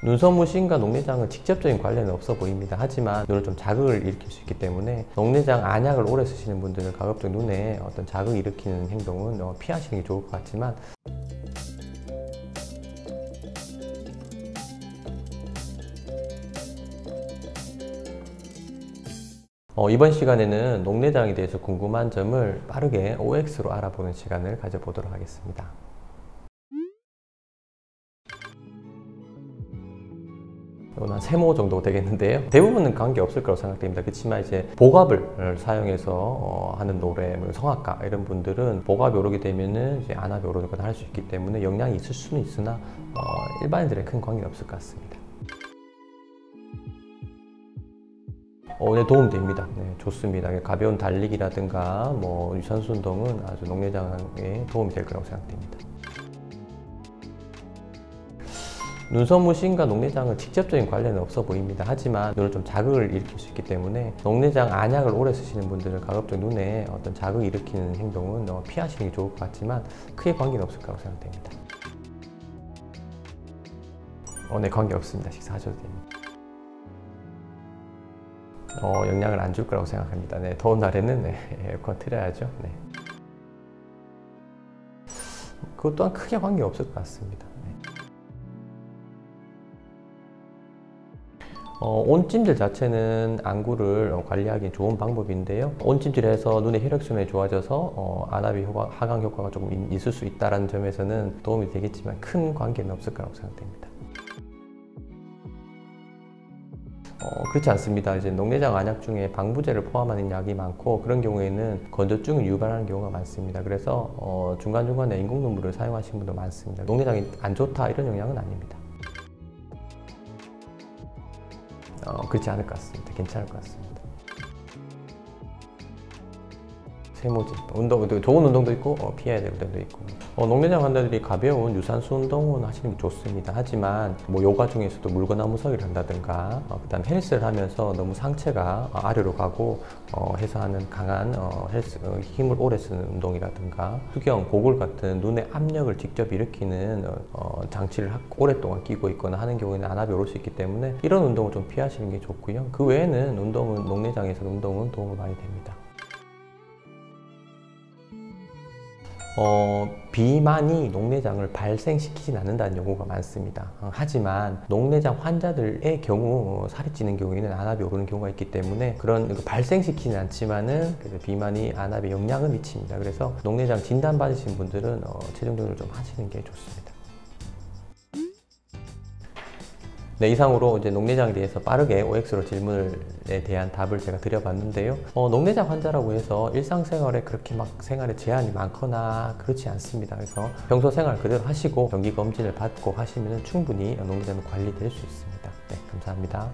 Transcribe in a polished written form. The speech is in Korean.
눈썹무신과 녹내장은 직접적인 관련은 없어 보입니다. 하지만 눈을 좀 자극을 일으킬 수 있기 때문에 녹내장 안약을 오래 쓰시는 분들은 가급적 눈에 어떤 자극을 일으키는 행동은 피하시는 게 좋을 것 같지만, 이번 시간에는 녹내장에 대해서 궁금한 점을 빠르게 OX로 알아보는 시간을 가져보도록 하겠습니다. 한 3모 정도 되겠는데요. 대부분은 관계 없을 거라고 생각됩니다. 그렇지만 이제 복압을 사용해서 하는 노래, 성악가 이런 분들은 복압이 오르게 되면은 이제 안압이 오르거나 할 수 있기 때문에 영향이 있을 수는 있으나 일반인들의 큰 관계는 없을 것 같습니다. 네, 도움됩니다. 네, 좋습니다. 가벼운 달리기라든가 유산소 운동은 아주 녹내장에 도움이 될 거라고 생각됩니다. 눈썹무신과 녹내장은 직접적인 관련은 없어 보입니다. 하지만 눈을 좀 자극을 일으킬 수 있기 때문에 녹내장 안약을 오래 쓰시는 분들은 가급적 눈에 어떤 자극을 일으키는 행동은 피하시는 게 좋을 것 같지만 크게 관계는 없을 거라고 생각됩니다. 네, 관계 없습니다. 식사하셔도 됩니다. 영향을 안 줄 거라고 생각합니다. 네, 더운 날에는 에어컨 틀어야죠. 네. 그것 또한 크게 관계 없을 것 같습니다. 온찜질 자체는 안구를 관리하기 좋은 방법인데요. 온찜질해서 눈의 혈액순환이 좋아져서 안압이 하강 효과가 조금 있을 수 있다는 점에서는 도움이 되겠지만 큰 관계는 없을 거라고 생각됩니다. 그렇지 않습니다. 이제 녹내장 안약 중에 방부제를 포함하는 약이 많고 그런 경우에는 건조증을 유발하는 경우가 많습니다. 그래서 중간중간에 인공 눈물을 사용하시는 분도 많습니다. 녹내장이 안 좋다 이런 영향은 아닙니다. 그렇지 않을 것 같습니다. 괜찮을 것 같습니다. 세모지 운동, 좋은 운동도 있고 피해야 될 운동도 있고, 녹내장 환자들이 가벼운 유산소 운동은 하시는 게 좋습니다. 하지만 요가 중에서도 물거나무 서기를 한다든가 그다음 헬스를 하면서 너무 상체가 아래로 가고 해서 하는 강한 힘을 오래 쓰는 운동이라든가 수경, 고글 같은 눈의 압력을 직접 일으키는 장치를 오랫동안 끼고 있거나 하는 경우에는 안압이 오를 수 있기 때문에 이런 운동을 좀 피하시는 게 좋고요. 그 외에는 녹내장에서 운동은 도움을 많이 됩니다. 비만이 녹내장을 발생시키진 않는다는 연구가 많습니다. 하지만 녹내장 환자들의 경우 살이 찌는 경우에는 안압이 오르는 경우가 있기 때문에 그런 발생시키진 않지만은 비만이 안압에 영향을 미칩니다. 그래서 녹내장 진단 받으신 분들은 체중 조절을 좀 하시는 게 좋습니다. 네, 이상으로 이제 녹내장에 대해서 빠르게 OX로 질문에 대한 답을 제가 드려봤는데요. 녹내장 환자라고 해서 일상생활에 그렇게 막 생활에 제한이 많거나 그렇지 않습니다. 그래서 평소 생활 그대로 하시고 정기검진을 받고 하시면 충분히 녹내장은 관리될 수 있습니다. 네, 감사합니다.